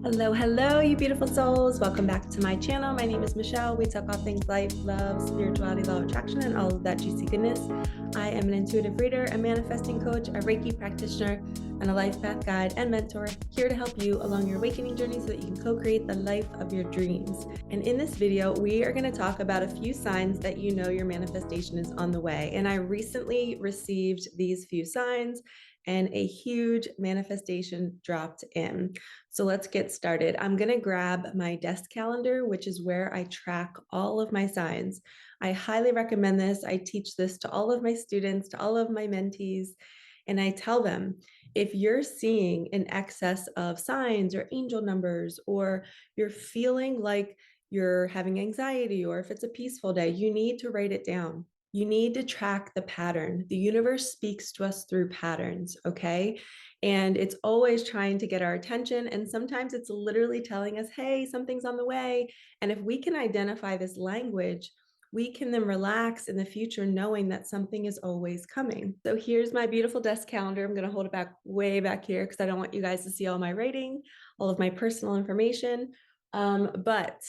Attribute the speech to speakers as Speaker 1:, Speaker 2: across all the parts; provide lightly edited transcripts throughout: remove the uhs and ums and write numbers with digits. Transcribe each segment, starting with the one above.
Speaker 1: Hello, hello, you beautiful souls. Welcome back to my channel. My name is Michelle. We talk all things life, love, spirituality, law of attraction, and all of that juicy goodness. I am an intuitive reader, a manifesting coach, a Reiki practitioner, and a life path guide and mentor, here to help you along your awakening journey so that you can co-create the life of your dreams. And in this video, we are going to talk about a few signs that you know your manifestation is on the way. And I recently received these few signs and a huge manifestation dropped in. So let's get started. I'm going to grab my desk calendar, which is where I track all of my signs. I highly recommend this. I teach this to all of my students, to all of my mentees, and I tell them, if you're seeing an excess of signs or angel numbers, or you're feeling like you're having anxiety, or if it's a peaceful day, you need to write it down. You need to track the pattern. The universe speaks to us through patterns, okay? And it's always trying to get our attention. And sometimes it's literally telling us, hey, something's on the way. And if we can identify this language, we can then relax in the future knowing that something is always coming. So here's my beautiful desk calendar. I'm going to hold it back way back here because I don't want you guys to see all my writing, all of my personal information. But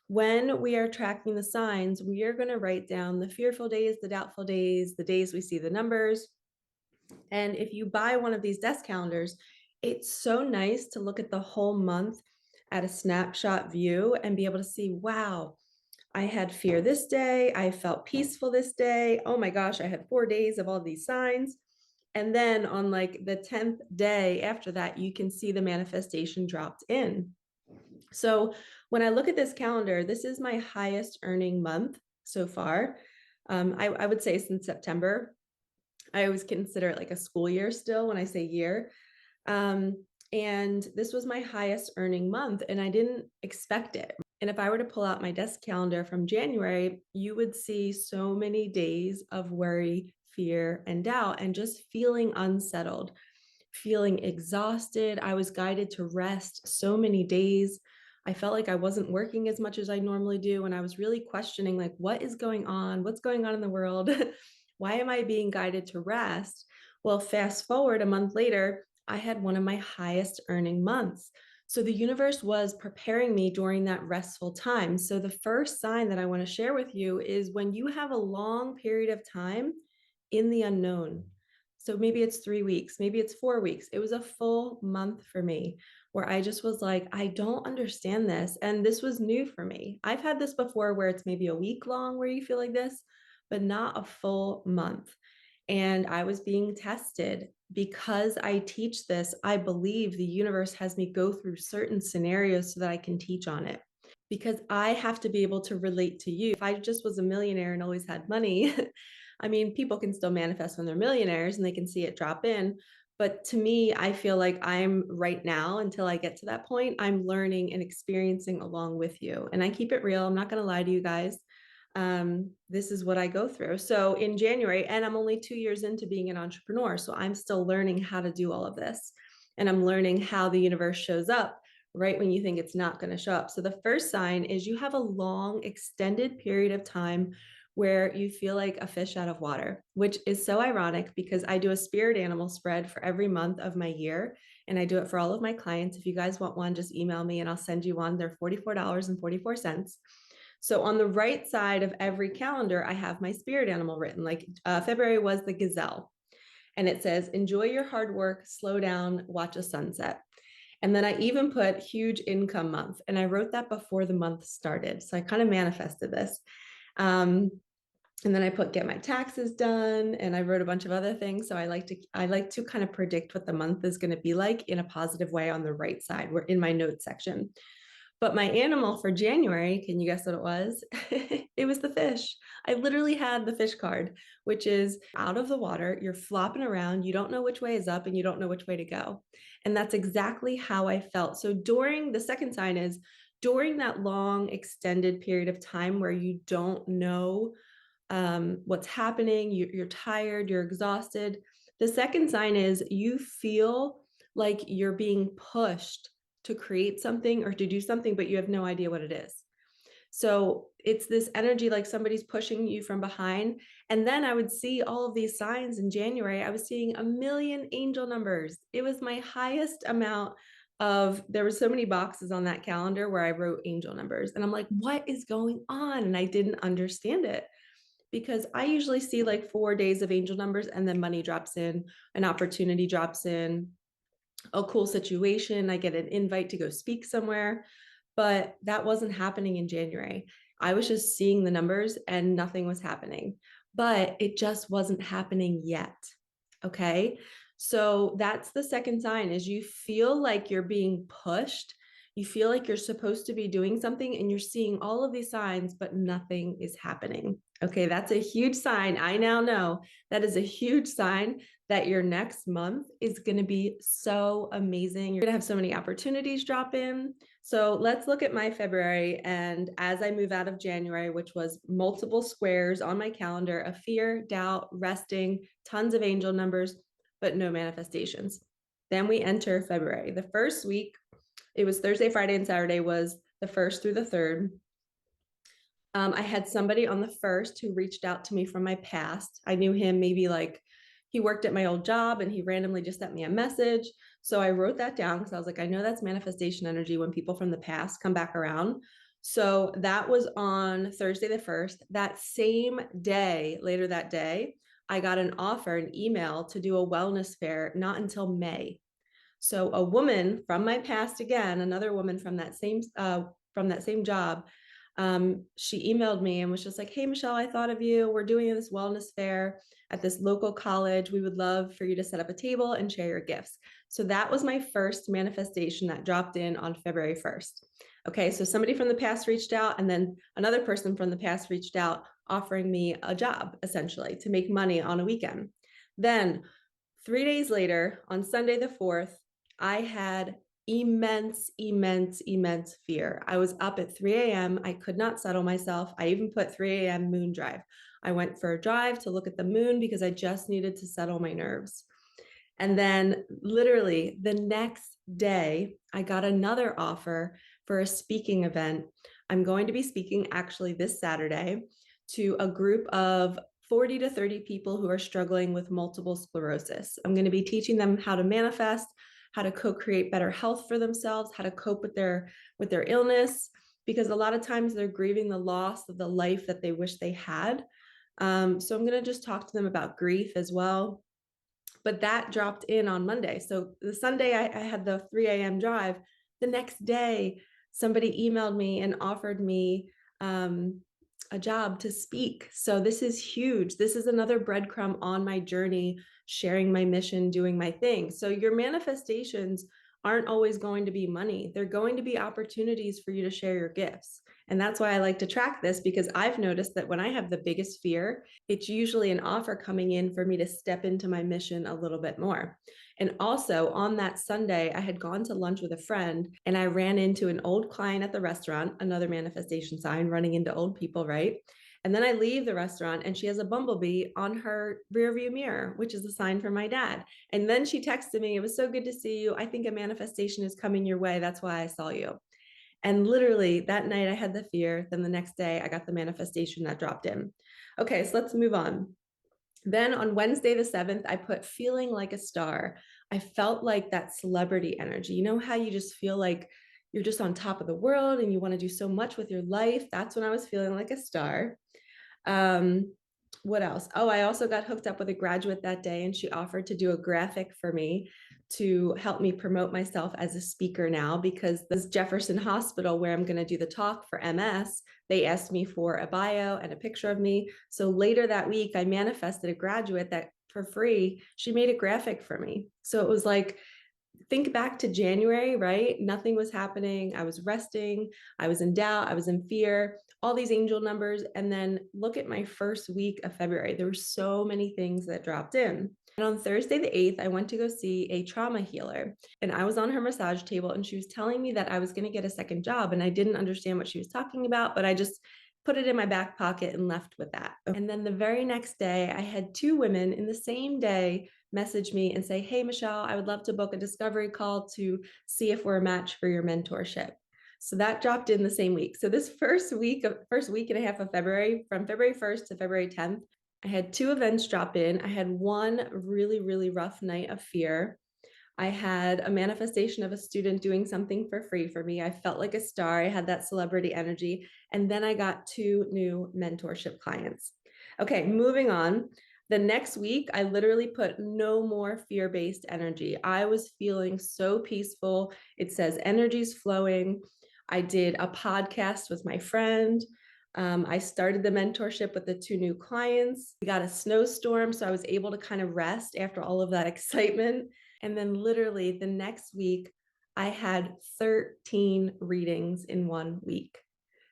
Speaker 1: when we are tracking the signs, we are going to write down the fearful days, the doubtful days, the days we see the numbers. And if you buy one of these desk calendars, it's so nice to look at the whole month at a snapshot view and be able to see, wow, I had fear this day. I felt peaceful this day. Oh my gosh, I had 4 days of all these signs. And then on like the 10th day after that, you can see the manifestation dropped in. So when I look at this calendar, this is my highest earning month so far. I would say since September. I always consider it like a school year still when I say year. And this was my highest earning month, and I didn't expect it. And if I were to pull out my desk calendar from January, you would see so many days of worry, fear, and doubt, and just feeling unsettled, feeling exhausted. I was guided to rest so many days. I felt like I wasn't working as much as I normally do. And I was really questioning, like, what is going on? What's going on in the world? Why am I being guided to rest? Well, fast forward a month later, I had one of my highest earning months. So the universe was preparing me during that restful time. So the first sign that I want to share with you is when you have a long period of time in the unknown. So maybe it's 3 weeks, maybe it's 4 weeks. It was a full month for me where I just was like, I don't understand this. And this was new for me. I've had this before where it's maybe a week long where you feel like this, but not a full month. And I was being tested because I teach this. I believe the universe has me go through certain scenarios so that I can teach on it, because I have to be able to relate to you. If I just was a millionaire and always had money, I mean, people can still manifest when they're millionaires and they can see it drop in. But to me, I feel like I'm right now, until I get to that point, I'm learning and experiencing along with you. And I keep it real. I'm not going to lie to you guys. This is what I go through. So in January, and I'm only 2 years into being an entrepreneur, so I'm still learning how to do all of this. And I'm learning how the universe shows up right when you think it's not going to show up. So the first sign is you have a long, extended period of time where you feel like a fish out of water, which is so ironic because I do a spirit animal spread for every month of my year. And I do it for all of my clients. If you guys want one, just email me and I'll send you one. They're $44.44. So on the right side of every calendar, I have my spirit animal written. Like February was the gazelle. And it says, enjoy your hard work, slow down, watch a sunset. And then I even put huge income month. And I wrote that before the month started. So I kind of manifested this. And then I put get my taxes done, and I wrote a bunch of other things. So I like to kind of predict what the month is going to be like in a positive way on the right side. We're in my notes section. But my animal for January, can you guess what it was? It was the fish. I literally had the fish card, which is out of the water, you're flopping around, you don't know which way is up and you don't know which way to go. And that's exactly how I felt. So during the second sign is during that long extended period of time where you don't know what's happening, you're tired, you're exhausted. The second sign is you feel like you're being pushed to create something or to do something, but you have no idea what it is. So it's this energy like somebody's pushing you from behind. And then I would see all of these signs in January. I was seeing a million angel numbers. It was my highest amount there were so many boxes on that calendar where I wrote angel numbers. And I'm like, what is going on? And I didn't understand it because I usually see like 4 days of angel numbers and then money drops in, an opportunity drops in, a cool situation. I get an invite to go speak somewhere, but that wasn't happening in January. I was just seeing the numbers and nothing was happening, but it just wasn't happening yet. Okay. So that's the second sign is you feel like you're being pushed. You feel like you're supposed to be doing something and you're seeing all of these signs, but nothing is happening. Okay, that's a huge sign. I now know that is a huge sign that your next month is going to be so amazing. You're going to have so many opportunities drop in. So let's look at my February. And as I move out of January, which was multiple squares on my calendar of fear, doubt, resting, tons of angel numbers, but no manifestations. Then we enter February. The first week, it was Thursday, Friday, and Saturday was the 1st through the 3rd. I had somebody on the 1st who reached out to me from my past. I knew him maybe like he worked at my old job and he randomly just sent me a message. So I wrote that down because I was like, I know that's manifestation energy when people from the past come back around. So that was on Thursday the 1st. That same day, later that day, I got an offer, an email to do a wellness fair, not until May. So a woman from my past, again, another woman from that same job, she emailed me and was just like, hey, Michelle, I thought of you. We're doing this wellness fair at this local college. We would love for you to set up a table and share your gifts. So that was my first manifestation that dropped in on February 1st. Okay, so somebody from the past reached out, and then another person from the past reached out offering me a job, essentially, to make money on a weekend. Then 3 days later, on Sunday the 4th, I had immense fear. I was up at 3 a.m. I could not settle myself. I even put 3 a.m. moon drive. I went for a drive to look at the moon because I just needed to settle my nerves. And then literally the next day, I got another offer for a speaking event. I'm going to be speaking actually this Saturday to a group of 40 to 30 people who are struggling with multiple sclerosis. I'm going to be teaching them how to manifest, how to co-create better health for themselves, how to cope with their illness, because a lot of times they're grieving the loss of the life that they wish they had. So I'm going to just talk to them about grief as well. But that dropped in on Monday. So the Sunday I had the 3 a.m. drive. The next day, somebody emailed me and offered me a job to speak. So this is huge. This is another breadcrumb on my journey, sharing my mission, doing my thing. So your manifestations aren't always going to be money. They're going to be opportunities for you to share your gifts. And that's why I like to track this, because I've noticed that when I have the biggest fear, it's usually an offer coming in for me to step into my mission a little bit more. And also on that Sunday, I had gone to lunch with a friend and I ran into an old client at the restaurant, another manifestation sign, running into old people, right? And then I leave the restaurant and she has a bumblebee on her rearview mirror, which is a sign from my dad. And then she texted me, it was so good to see you. I think a manifestation is coming your way. That's why I saw you. And literally that night I had the fear. Then the next day I got the manifestation that dropped in. Okay, so let's move on. Then on Wednesday the 7th, I put feeling like a star. I felt like that celebrity energy. You know how you just feel like you're just on top of the world and you want to do so much with your life? That's when I was feeling like a star. Um, what else? Oh, I also got hooked up with a graduate that day, and she offered to do a graphic for me to help me promote myself as a speaker now, because this Jefferson Hospital where I'm going to do the talk for MS, they asked me for a bio and a picture of me. So later that week, I manifested a graduate that for free, she made a graphic for me. So it was like, think back to January, right? Nothing was happening. I was resting. I was in doubt. I was in fear, all these angel numbers. And then look at my first week of February. There were so many things that dropped in. And on Thursday, the 8th, I went to go see a trauma healer. And I was on her massage table and she was telling me that I was going to get a second job. And I didn't understand what she was talking about, but I just put it in my back pocket and left with that. And then the very next day, I had two women in the same day message me and say, hey, Michelle, I would love to book a discovery call to see if we're a match for your mentorship. So that dropped in the same week. So this first week and a half of February, from February 1st to February 10th, I had two events drop in. I had one really rough night of fear. I had a manifestation of a student doing something for free for me. I felt like a star. I had that celebrity energy. And then I got 2 new mentorship clients. Okay, moving on. The next week, I literally put no more fear-based energy. I was feeling so peaceful. It says energy's flowing. I did a podcast with my friend. I started the mentorship with the 2 new clients. We got a snowstorm, so I was able to kind of rest after all of that excitement. And then literally the next week, I had 13 readings in 1 week.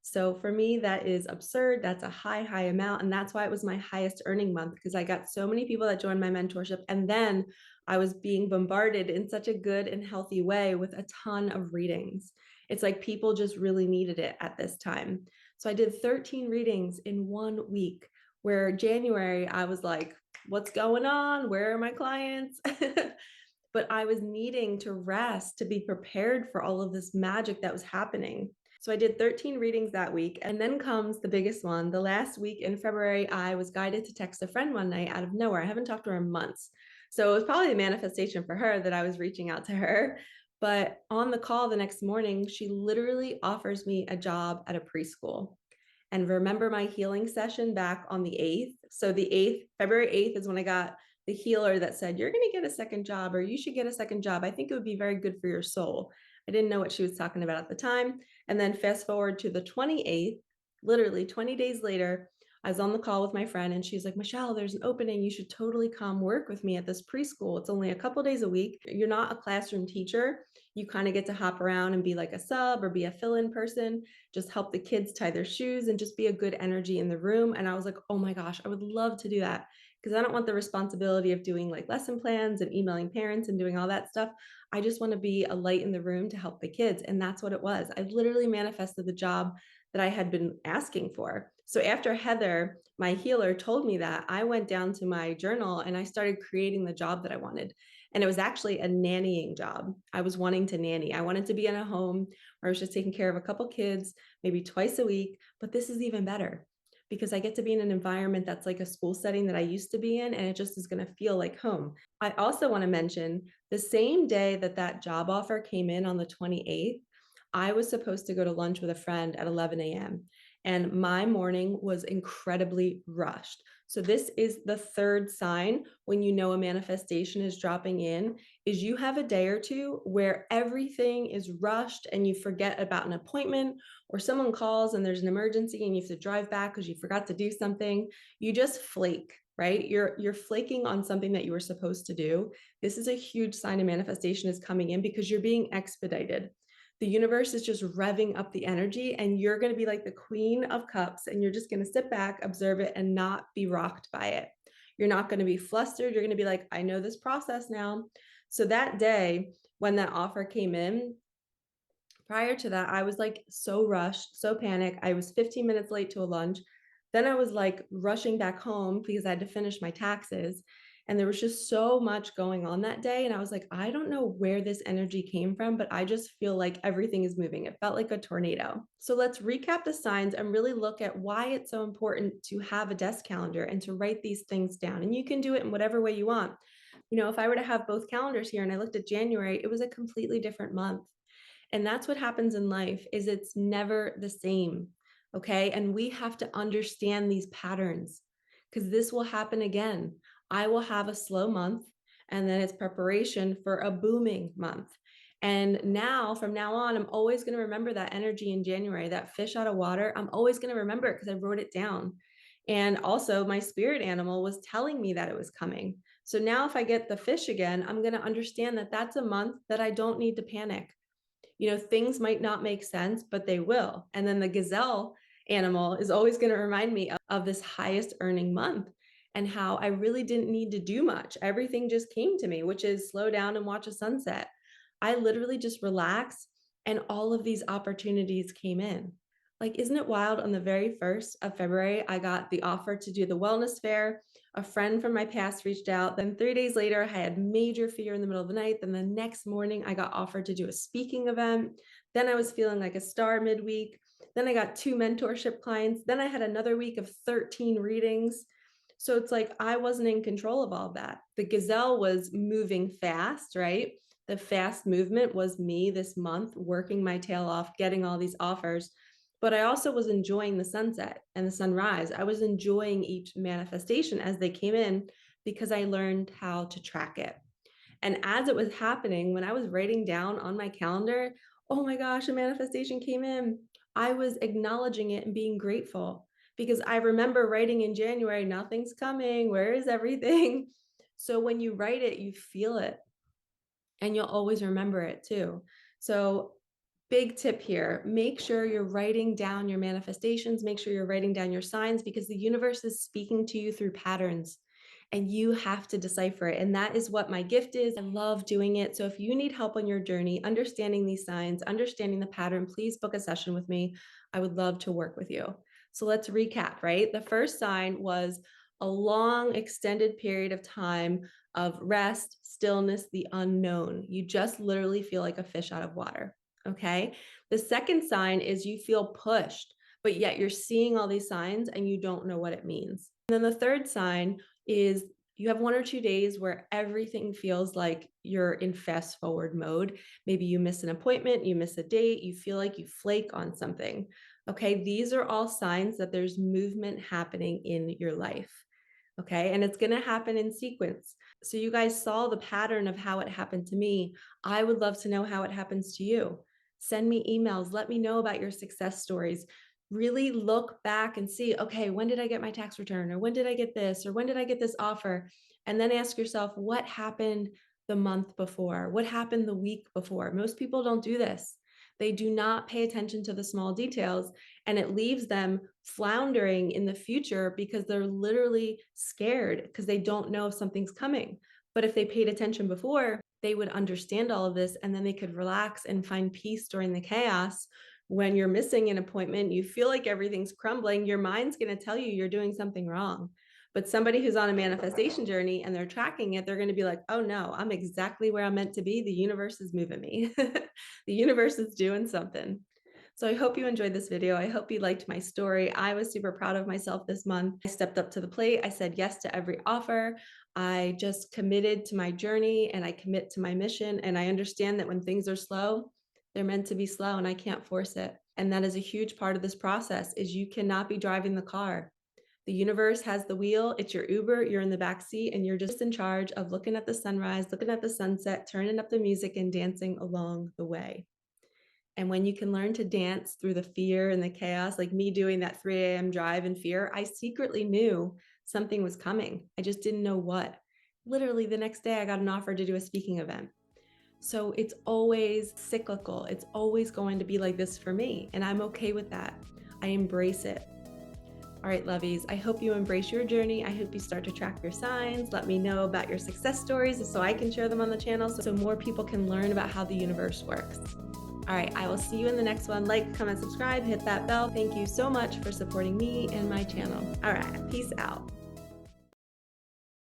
Speaker 1: So for me, that is absurd. That's a high amount. And that's why it was my highest earning month, because I got so many people that joined my mentorship. And then I was being bombarded in such a good and healthy way with a ton of readings. It's like people just really needed it at this time. So I did 13 readings in 1 week, where January, I was like, what's going on? Where are my clients? But I was needing to rest to be prepared for all of this magic that was happening. So I did 13 readings that week. And then comes the biggest one. The last week in February, I was guided to text a friend one night out of nowhere. I haven't talked to her in months. So it was probably a manifestation for her that I was reaching out to her. But on the call the next morning, she literally offers me a job at a preschool. And remember my healing session back on the 8th. So the 8th, February 8th is when I got the healer that said, you're going to get a second job, or you should get a second job. I think it would be very good for your soul. I didn't know what she was talking about at the time. And then fast forward to the 28th, literally 20 days later, I was on the call with my friend and she's like, Michelle, there's an opening. You should totally come work with me at this preschool. It's only a couple days a week. You're not a classroom teacher. You kind of get to hop around and be like a sub or be a fill-in person, just help the kids tie their shoes and just be a good energy in the room. And I was like, oh my gosh, I would love to do that, because I don't want the responsibility of doing like lesson plans and emailing parents and doing all that stuff. I just want to be a light in the room to help the kids. And that's what it was. I literally manifested the job that I had been asking for. So after Heather, my healer, told me that, I went down to my journal and I started creating the job that I wanted. And it was actually a nannying job. I was wanting to nanny. I wanted to be in a home where I was just taking care of a couple kids, maybe twice a week. But this is even better, because I get to be in an environment that's like a school setting that I used to be in, and it just is going to feel like home. I also want to mention the same day that that job offer came in on the 28th, I was supposed to go to lunch with a friend at 11 a.m. And my morning was incredibly rushed. So this is the third sign when you know a manifestation is dropping in, is you have a day or two where everything is rushed and you forget about an appointment, or someone calls and there's an emergency and you have to drive back because you forgot to do something. You just flake, right? You're flaking on something that you were supposed to do. This is a huge sign of manifestation is coming in, because you're being expedited. The universe is just revving up the energy, and you're going to be like the queen of cups, and you're just going to sit back, observe it, and not be rocked by it. You're not going to be flustered. You're going to be like, I know this process now. So that day when that offer came in, prior to that, I was like so rushed, so panicked. I was 15 minutes late to a lunch. Then I was like rushing back home because I had to finish my taxes. And there was just so much going on that day. And I was like, I don't know where this energy came from, but I just feel like everything is moving. It felt like a tornado. So let's recap the signs and really look at why it's so important to have a desk calendar and to write these things down. And you can do it in whatever way you want. You know, if I were to have both calendars here and I looked at January, it was a completely different month. And that's what happens in life, is it's never the same. Okay. And we have to understand these patterns, because this will happen again. I will have a slow month, and then it's preparation for a booming month. And now, from now on, I'm always going to remember that energy in January, that fish out of water. I'm always going to remember it because I wrote it down. And also, my spirit animal was telling me that it was coming. So now, if I get the fish again, I'm going to understand that that's a month that I don't need to panic. You know, things might not make sense, but they will. And then the gazelle animal is always going to remind me of this highest earning month, and how I really didn't need to do much. Everything just came to me, which is slow down and watch a sunset. I literally just relaxed, and all of these opportunities came in. Like, isn't it wild? On the very 1st of February, I got the offer to do the wellness fair. A friend from my past reached out. Then 3 days later, I had major fear in the middle of the night. Then the next morning, I got offered to do a speaking event. Then I was feeling like a star midweek. Then I got 2 mentorship clients. Then I had another week of 13 readings. So it's like I wasn't in control of all of that. The gazelle was moving fast, right? The fast movement was me this month working my tail off, getting all these offers. But I also was enjoying the sunset and the sunrise. I was enjoying each manifestation as they came in because I learned how to track it. And as it was happening, when I was writing down on my calendar, oh my gosh, a manifestation came in, I was acknowledging it and being grateful because I remember writing in January, nothing's coming. Where is everything? So when you write it, you feel it and you'll always remember it too. So big tip here, make sure you're writing down your manifestations, make sure you're writing down your signs because the universe is speaking to you through patterns and you have to decipher it. And that is what my gift is. I love doing it. So if you need help on your journey, understanding these signs, understanding the pattern, please book a session with me. I would love to work with you. So let's recap, right? The first sign was a long extended period of time of rest, stillness, the unknown. You just literally feel like a fish out of water. Okay. The second sign is you feel pushed, but yet you're seeing all these signs and you don't know what it means. And then the third sign is you have 1 or 2 days where everything feels like you're in fast forward mode. Maybe you miss an appointment, you miss a date, you feel like you flake on something. Okay. These are all signs that there's movement happening in your life. Okay. And it's going to happen in sequence. So you guys saw the pattern of how it happened to me. I would love to know how it happens to you. Send me emails. Let me know about your success stories. Really look back and see, okay, when did I get my tax return? Or when did I get this? Or when did I get this offer? And then ask yourself, what happened the month before? What happened the week before? Most people don't do this. They do not pay attention to the small details, and it leaves them floundering in the future because they're literally scared because they don't know if something's coming. But if they paid attention before, they would understand all of this and then they could relax and find peace during the chaos. When you're missing an appointment, you feel like everything's crumbling, your mind's going to tell you you're doing something wrong. But somebody who's on a manifestation journey and they're tracking it, they're going to be like, oh no, I'm exactly where I'm meant to be. The universe is moving me. The universe is doing something. So I hope you enjoyed this video. I hope you liked my story. I was super proud of myself this month. I stepped up to the plate. I said yes to every offer. I just committed to my journey and I commit to my mission. And I understand that when things are slow, they're meant to be slow and I can't force it. And that is a huge part of this process is you cannot be driving the car. The universe has the wheel. It's your Uber. You're in the back seat and you're just in charge of looking at the sunrise, looking at the sunset, turning up the music and dancing along the way. And when you can learn to dance through the fear and the chaos, like me doing that 3 a.m. drive in fear, I secretly knew something was coming. I just didn't know what. Literally the next day I got an offer to do a speaking event. So it's always cyclical. It's always going to be like this for me. And I'm okay with that. I embrace it. All right, lovies, I hope you embrace your journey. I hope you start to track your signs. Let me know about your success stories so I can share them on the channel so more people can learn about how the universe works. All right, I will see you in the next one. Like, comment, subscribe, hit that bell. Thank you so much for supporting me and my channel. All right, peace out.